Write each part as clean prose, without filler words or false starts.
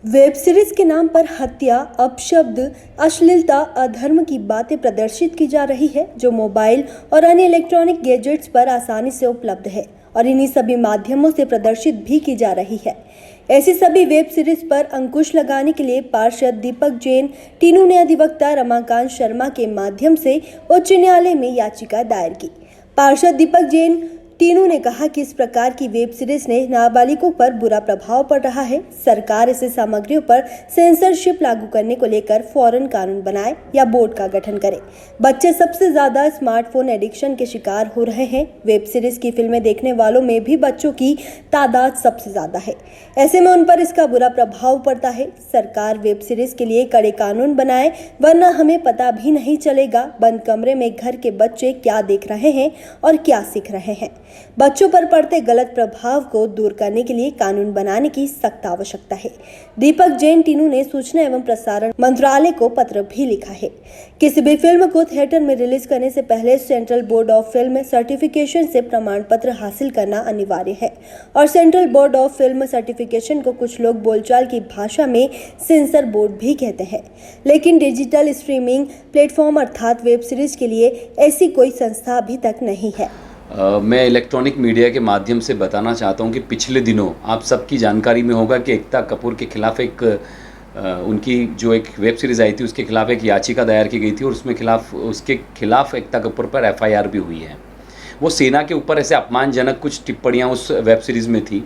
Web series के नाम पर हत्या, अपशब्द, अश्लीलता, अधर्म की बातें प्रदर्शित की जा रही है, जो मोबाइल और अन्य इलेक्ट्रॉनिक गैजेट्स पर आसानी से उपलब्ध है और इन्हीं सभी माध्यमों से प्रदर्शित भी की जा रही है। ऐसी सभी वेब सीरीज पर अंकुश लगाने के लिए पार्षद दीपक जैन टीनू ने अधिवक्ता रमाकांत शर्मा के माध्यम से उच्च न्यायालय में याचिका दायर की। पार्षद दीपक जैन टीनू ने कहा कि इस प्रकार की वेब सीरीज ने नाबालिगों पर बुरा प्रभाव पड़ रहा है। सरकार ऐसे सामग्रियों पर सेंसरशिप लागू करने को लेकर फौरन कानून बनाए या बोर्ड का गठन करे। बच्चे सबसे ज्यादा स्मार्टफोन एडिक्शन के शिकार हो रहे हैं। वेब सीरीज की फिल्में देखने वालों में भी बच्चों की तादाद सबसे ज्यादा है। ऐसे में उन पर इसका बुरा प्रभाव पड़ता है। सरकार वेब सीरीज के लिए कड़े कानून बनाए, वरना हमें पता भी नहीं चलेगा बंद कमरे में घर के बच्चे क्या देख रहे हैं और क्या सीख रहे हैं। बच्चों पर पड़ते गलत प्रभाव को दूर करने के लिए कानून बनाने की सख्त आवश्यकता है। दीपक जैन टीनू ने सूचना एवं प्रसारण मंत्रालय को पत्र भी लिखा है। किसी भी फिल्म को थिएटर में रिलीज करने से पहले central board of film certification से प्रमाण पत्र हासिल करना अनिवार्य है और central board of film certification को कुछ लोग बोलचाल की भाषा में सेंसर बोर्ड भी कहते हैं, लेकिन डिजिटल स्ट्रीमिंग प्लेटफॉर्म अर्थात वेब सीरीज के लिए ऐसी कोई संस्था अभी तक नहीं है। मैं इलेक्ट्रॉनिक मीडिया के माध्यम से बताना चाहता हूं कि पिछले दिनों आप सबकी जानकारी में होगा कि एकता कपूर के खिलाफ उनकी जो एक वेब सीरीज़ आई थी उसके खिलाफ एक याचिका दायर की गई थी और उसके खिलाफ एकता कपूर पर एफआईआर भी हुई है। वो सेना के ऊपर ऐसे अपमानजनक कुछ टिप्पणियां उस वेब सीरीज़ में थी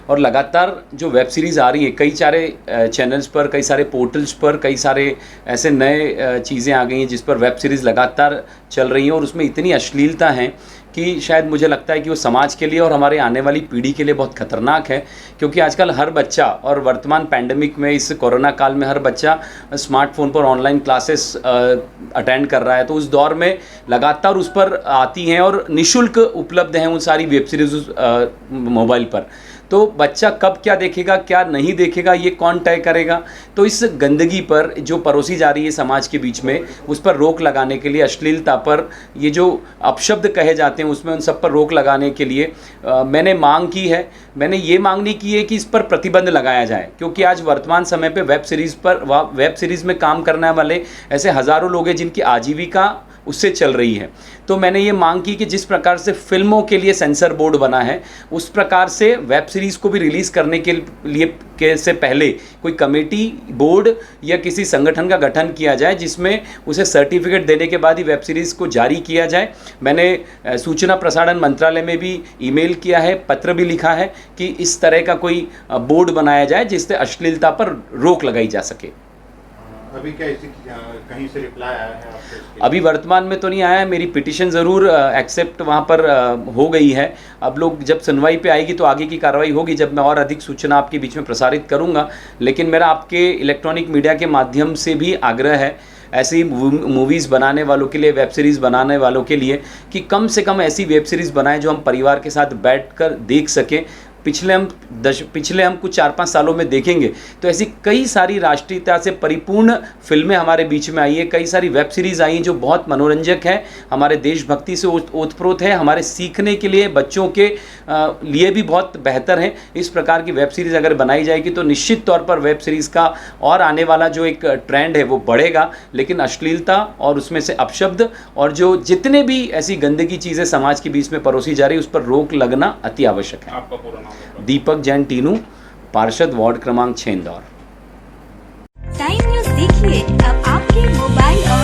और लगातार जो वेब सीरीज़ आ रही है कई सारे चैनल्स पर, कई सारे पोर्टल्स पर, कई सारे ऐसे नए चीज़ें आ गई हैं जिस पर वेब सीरीज़ लगातार चल रही हैं और उसमें इतनी अश्लीलता है कि शायद मुझे लगता है कि वो समाज के लिए और हमारे आने वाली पीढ़ी के लिए बहुत खतरनाक है, क्योंकि आजकल हर बच्चा और वर्तमान पैंडेमिक में इस कोरोना काल में हर बच्चा स्मार्टफोन पर ऑनलाइन क्लासेस अटेंड कर रहा है। तो उस दौर में लगातार उस पर आती हैं और निःशुल्क उपलब्ध हैं उन सारी वेब सीरीज मोबाइल पर। तो बच्चा कब क्या देखेगा क्या नहीं देखेगा ये कौन तय करेगा। तो इस गंदगी पर जो परोसी जा रही है समाज के बीच में, उस पर रोक लगाने के लिए, अश्लीलता पर, ये जो अपशब्द कहे जाते हैं उसमें, उन सब पर रोक लगाने के लिए मैंने मांग की है। मैंने ये मांग नहीं की है कि इस पर प्रतिबंध लगाया जाए, क्योंकि आज वर्तमान समय पे वेब सीरीज़ में काम करने वाले ऐसे हज़ारों लोग हैं जिनकी आजीविका उससे चल रही है। तो मैंने ये मांग की कि जिस प्रकार से फिल्मों के लिए सेंसर बोर्ड बना है उस प्रकार से वेब सीरीज़ को भी रिलीज़ करने के लिए से पहले कोई कमेटी, बोर्ड या किसी संगठन का गठन किया जाए जिसमें उसे सर्टिफिकेट देने के बाद ही वेब सीरीज़ को जारी किया जाए। मैंने सूचना प्रसारण मंत्रालय में भी ईमेल किया है, पत्र भी लिखा है कि इस तरह का कोई बोर्ड बनाया जाए जिससे अश्लीलता पर रोक लगाई जा सके। अभी क्या कहीं से रिप्लाई आया है आपको? अभी वर्तमान में तो नहीं आया है। मेरी पिटीशन ज़रूर एक्सेप्ट वहाँ पर हो गई है। अब लोग जब सुनवाई पे आएगी तो आगे की कार्रवाई होगी, जब मैं और अधिक सूचना आपके बीच में प्रसारित करूँगा। लेकिन मेरा आपके इलेक्ट्रॉनिक मीडिया के माध्यम से भी आग्रह है ऐसी मूवीज़ बनाने वालों के लिए, वेब सीरीज़ बनाने वालों के लिए, कि कम से कम ऐसी वेब सीरीज़ बनाएं जो हम परिवार के साथ बैठकर देख सकें। पिछले हम कुछ 4-5 सालों में देखेंगे तो ऐसी कई सारी राष्ट्रीयता से परिपूर्ण फिल्में हमारे बीच में आई है, कई सारी वेब सीरीज़ आई हैं जो बहुत मनोरंजक है, हमारे देशभक्ति से ओतप्रोत है, हमारे सीखने के लिए, बच्चों के लिए भी बहुत बेहतर है। इस प्रकार की वेब सीरीज़ अगर बनाई जाएगी तो निश्चित तौर पर वेब सीरीज़ का और आने वाला जो एक ट्रेंड है वो बढ़ेगा। लेकिन अश्लीलता और उसमें से अपशब्द और जो जितने भी ऐसी गंदगी चीज़ें समाज के बीच में परोसी जा रही है उस पर रोक लगना अति आवश्यक है। आपका पूरा नाम? दीपक जैन टीनू, पार्षद वार्ड क्रमांक 6 इंदौर। टाइम न्यूज़ देखिए अब आपके मोबाइल और